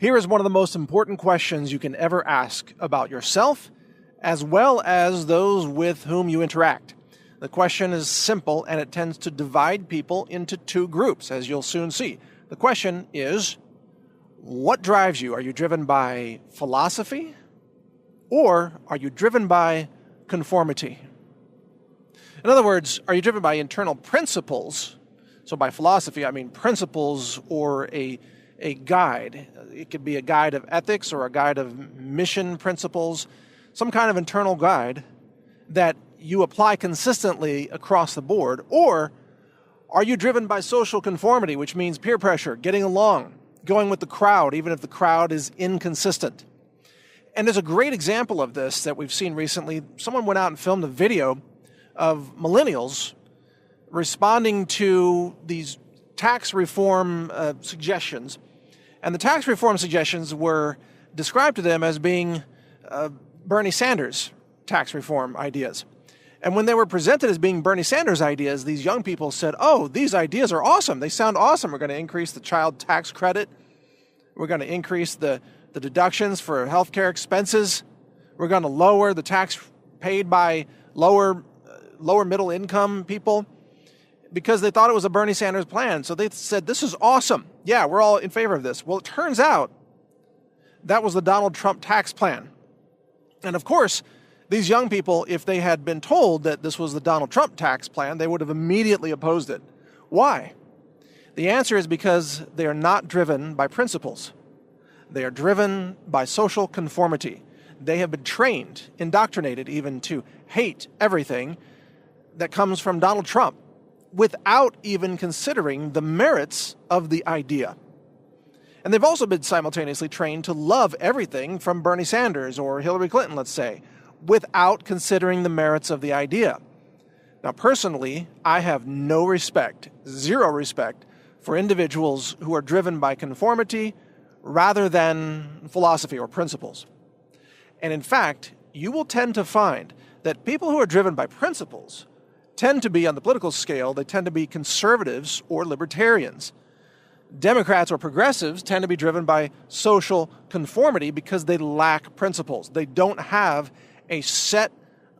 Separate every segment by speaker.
Speaker 1: Here is one of the most important questions you can ever ask about yourself, as well as those with whom you interact. The question is simple, and it tends to divide people into two groups, as you'll soon see. The question is, what drives you? Are you driven by philosophy, or are you driven by conformity? In other words, are you driven by internal principles? So by philosophy, I mean principles or a guide. It could be a guide of ethics or a guide of mission principles, some kind of internal guide that you apply consistently across the board. Or are you driven by social conformity, which means peer pressure, getting along, going with the crowd, even if the crowd is inconsistent? And there's a great example of this that we've seen recently. Someone went out and filmed a video of millennials responding to these tax reform suggestions. And the tax reform suggestions were described to them as being Bernie Sanders tax reform ideas. And when they were presented as being Bernie Sanders ideas, these young people said, oh, these ideas are awesome. They sound awesome. We're going to increase the child tax credit. We're going to increase the deductions for healthcare expenses. We're going to lower the tax paid by lower middle income people, because they thought it was a Bernie Sanders plan. So they said, this is awesome. Yeah, we're all in favor of this. Well, it turns out that was the Donald Trump tax plan. And of course, these young people, if they had been told that this was the Donald Trump tax plan, they would have immediately opposed it. Why? The answer is because they are not driven by principles. They are driven by social conformity. They have been trained, indoctrinated even, to hate everything that comes from Donald Trump, without even considering the merits of the idea. And they've also been simultaneously trained to love everything from Bernie Sanders or Hillary Clinton, let's say, without considering the merits of the idea. Now, personally, I have no respect, zero respect, for individuals who are driven by conformity rather than philosophy or principles. And in fact, you will tend to find that people who are driven by principles tend to be, on the political scale, they tend to be conservatives or libertarians. Democrats or progressives tend to be driven by social conformity because they lack principles. They don't have a set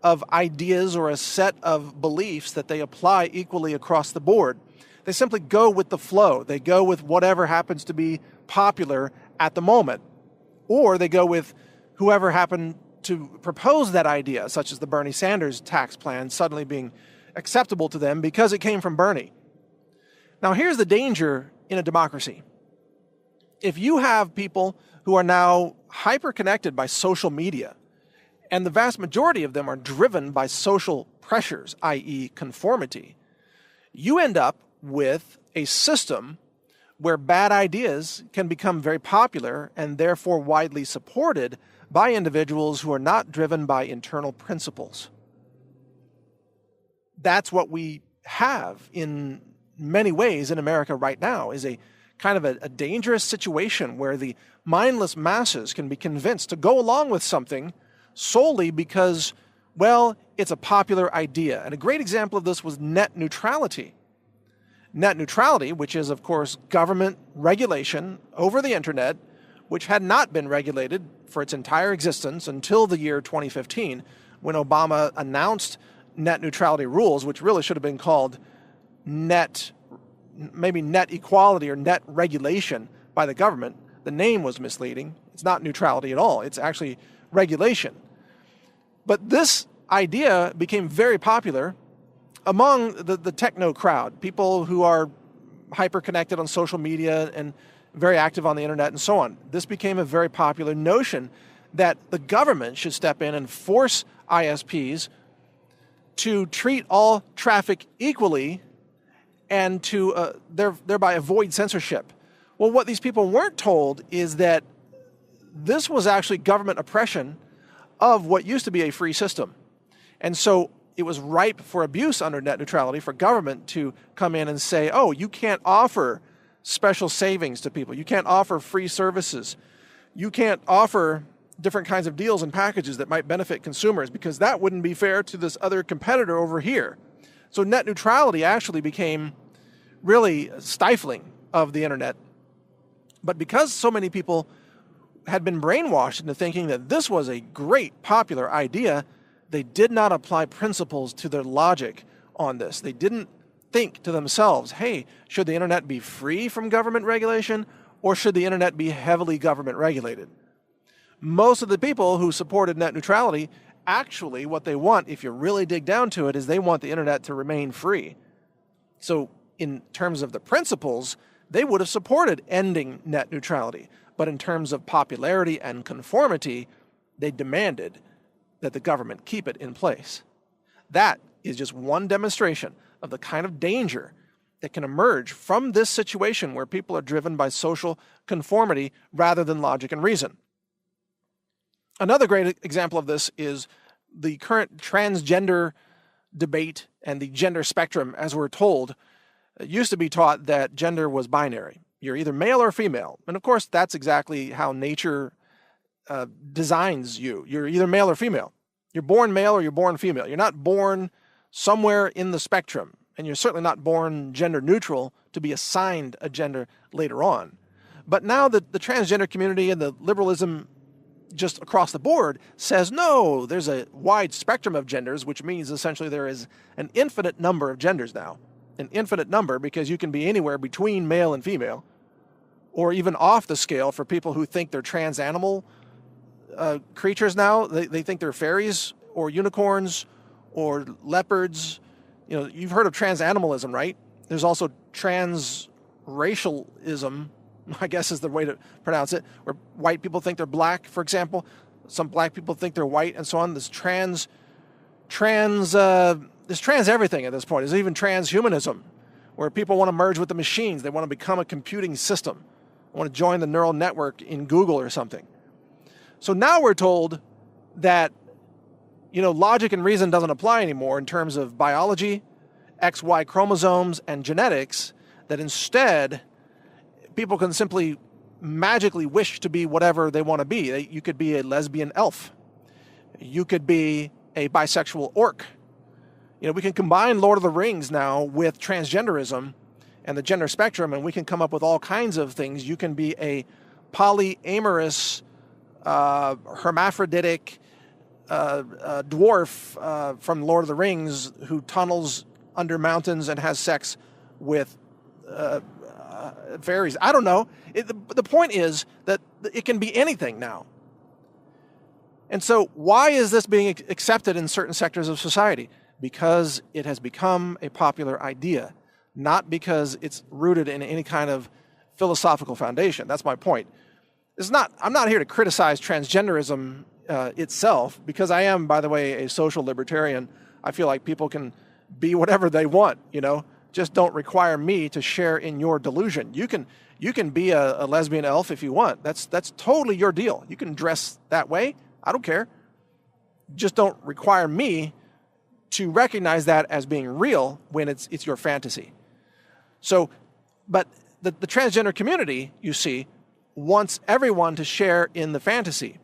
Speaker 1: of ideas or a set of beliefs that they apply equally across the board. They simply go with the flow. They go with whatever happens to be popular at the moment. Or they go with whoever happened to propose that idea, such as the Bernie Sanders tax plan suddenly being acceptable to them because it came from Bernie. Now, here's the danger in a democracy. If you have people who are now hyper-connected by social media, and the vast majority of them are driven by social pressures, i.e. conformity, you end up with a system where bad ideas can become very popular and therefore widely supported by individuals who are not driven by internal principles. That's what we have in many ways in America right now, is a kind of a dangerous situation where the mindless masses can be convinced to go along with something solely because, well, it's a popular idea. And a great example of this was net neutrality. Net neutrality, which is, of course, government regulation over the internet, which had not been regulated for its entire existence until the year 2015, when Obama announced net neutrality rules, which really should have been called maybe net equality or net regulation by the government. The name was misleading. It's not neutrality at all. It's actually regulation. But this idea became very popular among the techno crowd, people who are hyper-connected on social media and very active on the internet and so on. This became a very popular notion that the government should step in and force ISPs to treat all traffic equally and to thereby avoid censorship. Well, what these people weren't told is that this was actually government oppression of what used to be a free system. And so it was ripe for abuse under net neutrality for government to come in and say, oh, you can't offer special savings to people. You can't offer free services. You can't offer different kinds of deals and packages that might benefit consumers because that wouldn't be fair to this other competitor over here. So net neutrality actually became really stifling of the internet. But because so many people had been brainwashed into thinking that this was a great popular idea, they did not apply principles to their logic on this. They didn't think to themselves, hey, should the internet be free from government regulation, or should the internet be heavily government regulated? Most of the people who supported net neutrality, actually what they want, if you really dig down to it, is they want the internet to remain free. So in terms of the principles, they would have supported ending net neutrality. But in terms of popularity and conformity, they demanded that the government keep it in place. That is just one demonstration of the kind of danger that can emerge from this situation where people are driven by social conformity rather than logic and reason. Another great example of this is the current transgender debate and the gender spectrum. As we're told, it used to be taught that gender was binary. You're either male or female. And of course, that's exactly how nature designs you. You're either male or female. You're born male or you're born female. You're not born somewhere in the spectrum. And you're certainly not born gender neutral to be assigned a gender later on. But now the transgender community and the liberalism just across the board says, no, there's a wide spectrum of genders, which means essentially there is an infinite number of genders now. An infinite number, because you can be anywhere between male and female, or even off the scale for people who think they're trans animal creatures now. They think they're fairies or unicorns or leopards. You know, you've heard of trans animalism, right? There's also trans racialism, I guess is the way to pronounce it, where white people think they're black, for example. Some black people think they're white, and so on. There's trans everything at this point. There's even transhumanism, where people want to merge with the machines. They want to become a computing system. They want to join the neural network in Google or something. So now we're told that, you know, logic and reason doesn't apply anymore in terms of biology, XY chromosomes, and genetics, that instead people can simply magically wish to be whatever they want to be. You could be a lesbian elf. You could be a bisexual orc. You know, we can combine Lord of the Rings now with transgenderism and the gender spectrum, and we can come up with all kinds of things. You can be a polyamorous, hermaphroditic dwarf from Lord of the Rings who tunnels under mountains and has sex with fairies. I don't know. The point is that it can be anything now. And so why is this being accepted in certain sectors of society? Because it has become a popular idea, not because it's rooted in any kind of philosophical foundation. That's my point. I'm not here to criticize transgenderism itself, because I am, by the way, a social libertarian. I feel like people can be whatever they want, you know. Just don't require me to share in your delusion. You can be a lesbian elf if you want. That's totally your deal. You can dress that way. I don't care. Just don't require me to recognize that as being real when it's your fantasy. So, but the transgender community, you see, wants everyone to share in the fantasy.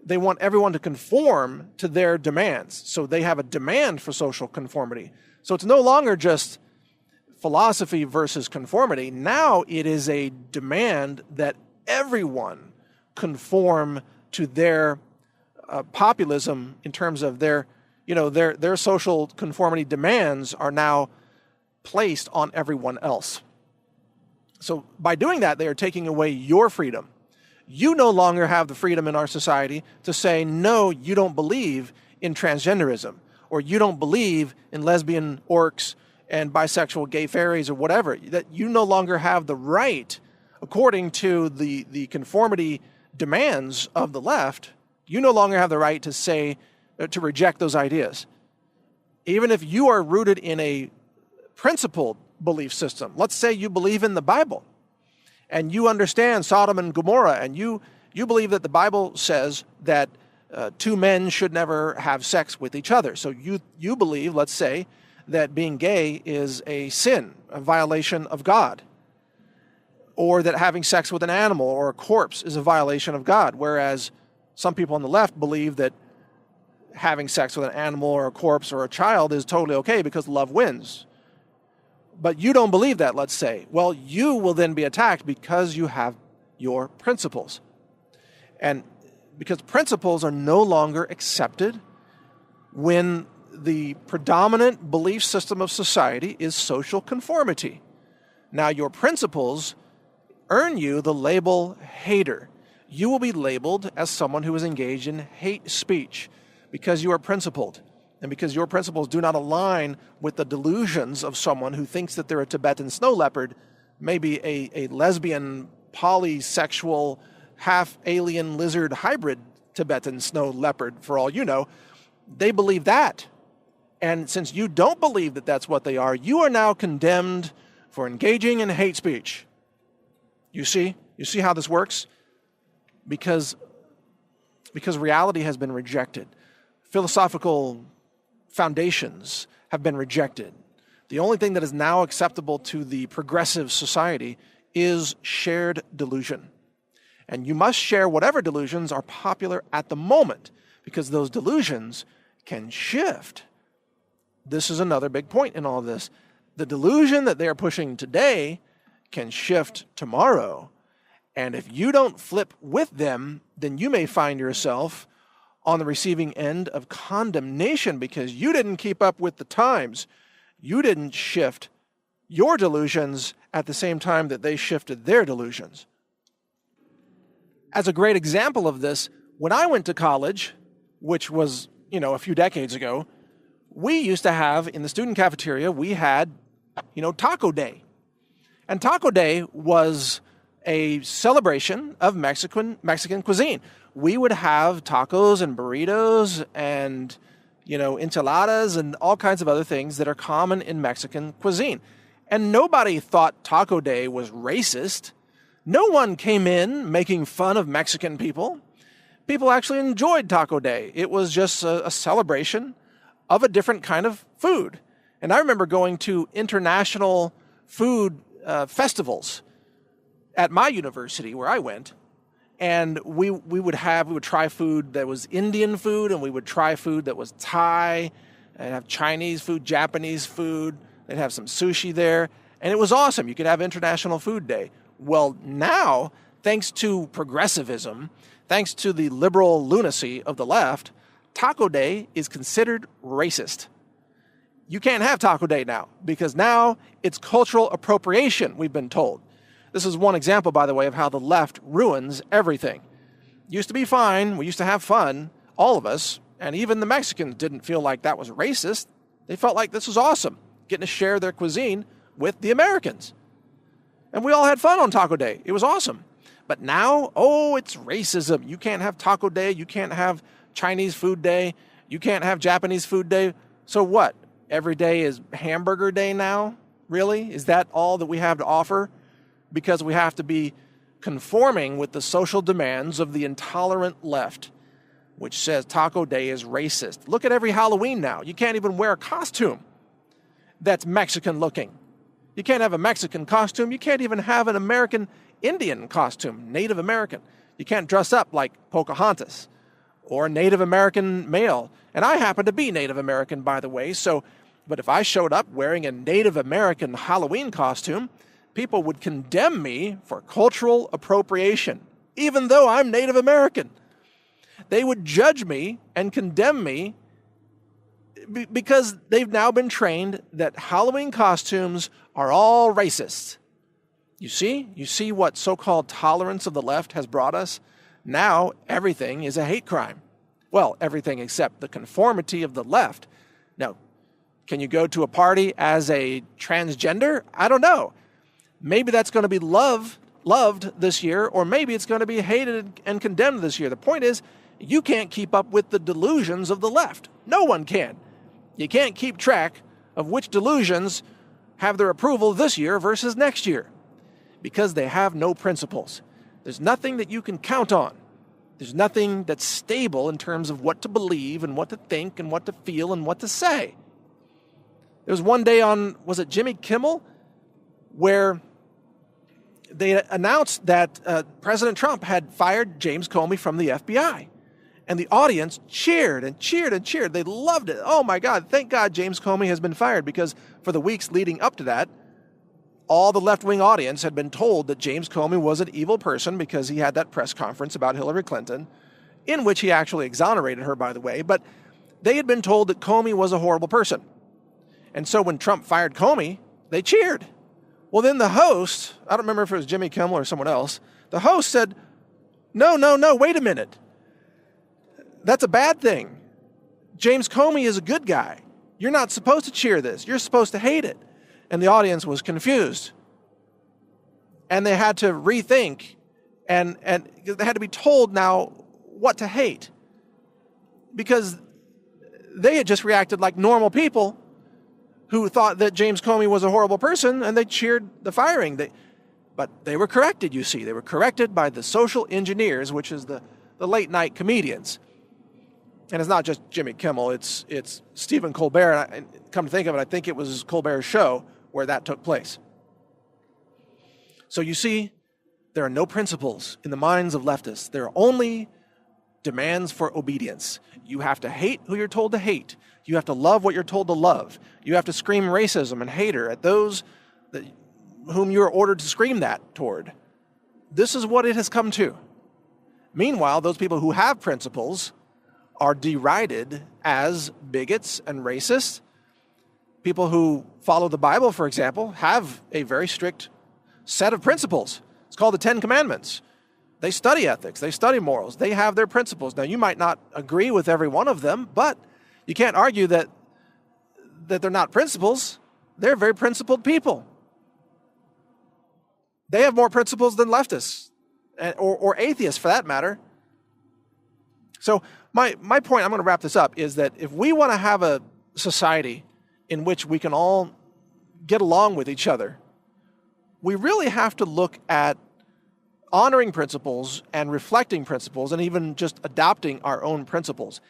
Speaker 1: They want everyone to conform to their demands. So they have a demand for social conformity. So it's no longer just philosophy versus conformity. Now it is a demand that everyone conform to their populism in terms of their social conformity demands are now placed on everyone else. So by doing that, they are taking away your freedom. You no longer have the freedom in our society to say, no, you don't believe in transgenderism, or you don't believe in lesbian orcs and bisexual gay fairies or whatever. That you no longer have the right, according to the conformity demands of the left, you no longer have the right to say, to reject those ideas. Even if you are rooted in a principled belief system. Let's say you believe in the Bible and you understand Sodom and Gomorrah, and you believe that the Bible says that two men should never have sex with each other. So you believe, let's say, that being gay is a sin, a violation of God, or that having sex with an animal or a corpse is a violation of God, whereas some people on the left believe that having sex with an animal or a corpse or a child is totally okay because love wins. But you don't believe that, let's say. Well, you will then be attacked because you have your principles. And because principles are no longer accepted when the predominant belief system of society is social conformity. Now, your principles earn you the label hater. You will be labeled as someone who is engaged in hate speech because you are principled and because your principles do not align with the delusions of someone who thinks that they're a Tibetan snow leopard, maybe a lesbian, polysexual, half-alien lizard hybrid Tibetan snow leopard, for all you know. They believe that. And since you don't believe that that's what they are, you are now condemned for engaging in hate speech. You see how this works? Because reality has been rejected. Philosophical foundations have been rejected. The only thing that is now acceptable to the progressive society is shared delusion. And you must share whatever delusions are popular at the moment, because those delusions can shift. This is another big point in all of this. The delusion that they are pushing today can shift tomorrow. And if you don't flip with them, then you may find yourself on the receiving end of condemnation because you didn't keep up with the times. You didn't shift your delusions at the same time that they shifted their delusions. As a great example of this, when I went to college, which was, a few decades ago, we used to have, in the student cafeteria, we had, Taco Day. And Taco Day was a celebration of Mexican cuisine. We would have tacos and burritos and, enchiladas and all kinds of other things that are common in Mexican cuisine. And nobody thought Taco Day was racist. No one came in making fun of Mexican people. People actually enjoyed Taco Day. It was just a celebration of a different kind of food. And I remember going to international food festivals at my university where I went, and we would try food that was Indian food, and we would try food that was Thai, and have Chinese food, Japanese food. They'd have some sushi there, and it was awesome. You could have International Food Day. Well, now, thanks to progressivism, thanks to the liberal lunacy of the left, Taco Day is considered racist. You can't have Taco Day now because now it's cultural appropriation, we've been told. This is one example, by the way, of how the left ruins everything. It used to be fine. We used to have fun, all of us, and even the Mexicans didn't feel like that was racist. They felt like this was awesome, getting to share their cuisine with the Americans. And we all had fun on Taco Day. It was awesome. But now, it's racism. You can't have Taco Day. You can't have Chinese Food Day. You can't have Japanese Food Day. So what? Every day is Hamburger Day now? Really? Is that all that we have to offer? Because we have to be conforming with the social demands of the intolerant left, which says Taco Day is racist. Look at every Halloween now. You can't even wear a costume that's Mexican looking. You can't have a Mexican costume. You can't even have an American Indian costume, Native American. You can't dress up like Pocahontas or a Native American male. And I happen to be Native American, by the way. But if I showed up wearing a Native American Halloween costume, people would condemn me for cultural appropriation, even though I'm Native American. They would judge me and condemn me because they've now been trained that Halloween costumes are all racist. You see what so-called tolerance of the left has brought us? Now everything is a hate crime. Well, everything except the conformity of the left. Now, can you go to a party as a transgender? I don't know. Maybe that's going to be loved this year, or maybe it's going to be hated and condemned this year. The point is, you can't keep up with the delusions of the left. No one can. You can't keep track of which delusions have their approval this year versus next year because they have no principles. There's nothing that you can count on. There's nothing that's stable in terms of what to believe and what to think and what to feel and what to say. There was one day on, was it Jimmy Kimmel, where they announced that President Trump had fired James Comey from the FBI. And the audience cheered and cheered and cheered. They loved it. Oh my God, thank God James Comey has been fired, because for the weeks leading up to that, all the left-wing audience had been told that James Comey was an evil person because he had that press conference about Hillary Clinton, in which he actually exonerated her, by the way, but they had been told that Comey was a horrible person. And so when Trump fired Comey, they cheered. Well, then the host, I don't remember if it was Jimmy Kimmel or someone else, the host said, no, wait a minute. That's a bad thing. James Comey is a good guy. You're not supposed to cheer this. You're supposed to hate it. And the audience was confused. And they had to rethink, and they had to be told now what to hate. Because they had just reacted like normal people who thought that James Comey was a horrible person, and they cheered the firing. But they were corrected, you see. They were corrected by the social engineers, which is the late-night comedians. And it's not just Jimmy Kimmel, it's Stephen Colbert. And come to think of it, I think it was Colbert's show where that took place. So you see, there are no principles in the minds of leftists. There are only demands for obedience. You have to hate who you're told to hate. You have to love what you're told to love. You have to scream racism and hater at those whom you are ordered to scream that toward. This is what it has come to. Meanwhile, those people who have principles are derided as bigots and racists. People who follow the Bible, for example, have a very strict set of principles. It's called the Ten Commandments. They study ethics. They study morals. They have their principles. Now, you might not agree with every one of them, but you can't argue that they're not principles. They're very principled people. They have more principles than leftists, or atheists for that matter. So my point, I'm going to wrap this up, is that if we want to have a society in which we can all get along with each other, we really have to look at honoring principles and reflecting principles and even just adopting our own principles.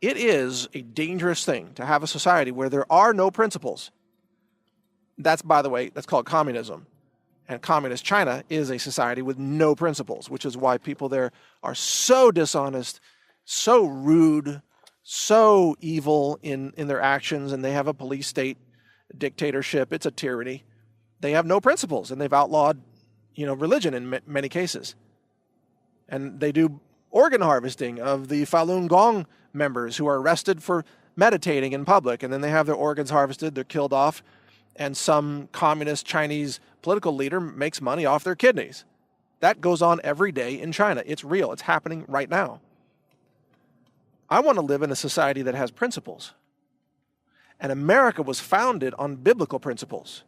Speaker 1: It is a dangerous thing to have a society where there are no principles. That's, by the way, that's called communism. And communist China is a society with no principles, which is why people there are so dishonest, so rude, so evil in their actions, and they have a police state dictatorship. It's a tyranny. They have no principles, and they've outlawed, religion in many cases. And they do organ harvesting of the Falun Gong members who are arrested for meditating in public, and then they have their organs harvested, they're killed off, and some communist Chinese political leader makes money off their kidneys. That goes on every day in China. It's real. It's happening right now. I want to live in a society that has principles. And America was founded on biblical principles.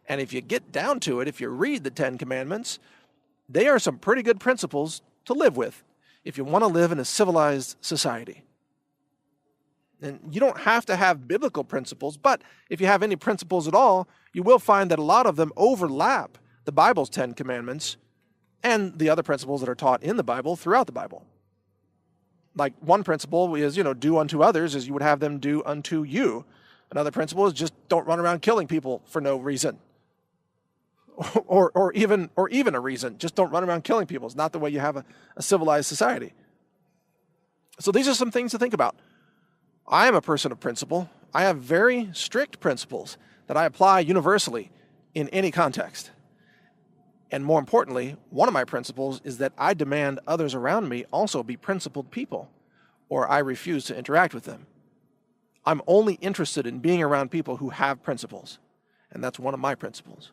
Speaker 1: And if you get down to it, if you read the Ten Commandments, they are some pretty good principles to live with if you want to live in a civilized society. And you don't have to have biblical principles, but if you have any principles at all, you will find that a lot of them overlap the Bible's Ten Commandments and the other principles that are taught in the Bible throughout the Bible. Like one principle is, do unto others as you would have them do unto you. Another principle is just don't run around killing people for no reason. Or even a reason. Just don't run around killing people. It's not the way you have a civilized society. So these are some things to think about. I am a person of principle. I have very strict principles that I apply universally in any context. And more importantly, one of my principles is that I demand others around me also be principled people, or I refuse to interact with them. I'm only interested in being around people who have principles, and that's one of my principles.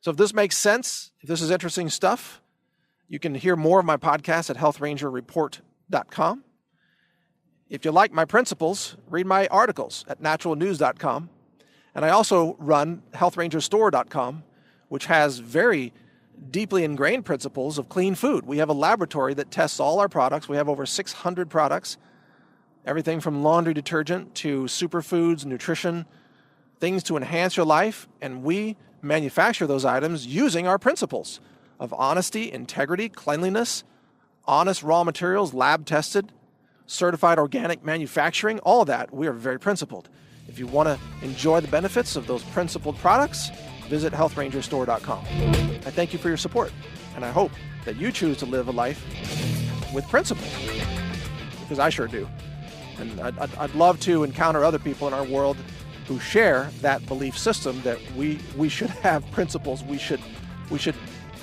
Speaker 1: So if this makes sense, if this is interesting stuff, you can hear more of my podcast at healthrangerreport.com. If you like my principles, read my articles at naturalnews.com. And I also run healthrangerstore.com, which has very deeply ingrained principles of clean food. We have a laboratory that tests all our products. We have over 600 products, everything from laundry detergent to superfoods, nutrition, things to enhance your life. And we manufacture those items using our principles of honesty, integrity, cleanliness, honest raw materials, lab tested, certified organic manufacturing, all of that. We are very principled. If you want to enjoy the benefits of those principled products, visit healthrangerstore.com. I thank you for your support, and I hope that you choose to live a life with principles, because I sure do. And I'd love to encounter other people in our world who share that belief system that we should have principles, we should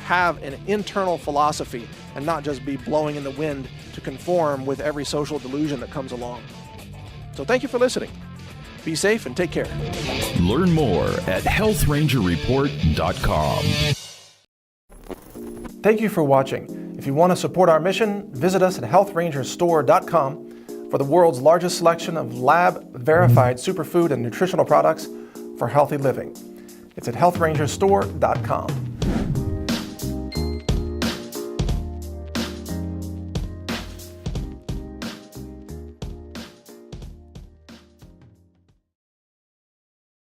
Speaker 1: have an internal philosophy and not just be blowing in the wind to conform with every social delusion that comes along. So thank you for listening. Be safe and take care.
Speaker 2: Learn more at healthrangerreport.com.
Speaker 1: Thank you for watching. If you want to support our mission, visit us at healthrangerstore.com for the world's largest selection of lab-verified superfood and nutritional products for healthy living. It's at healthrangerstore.com.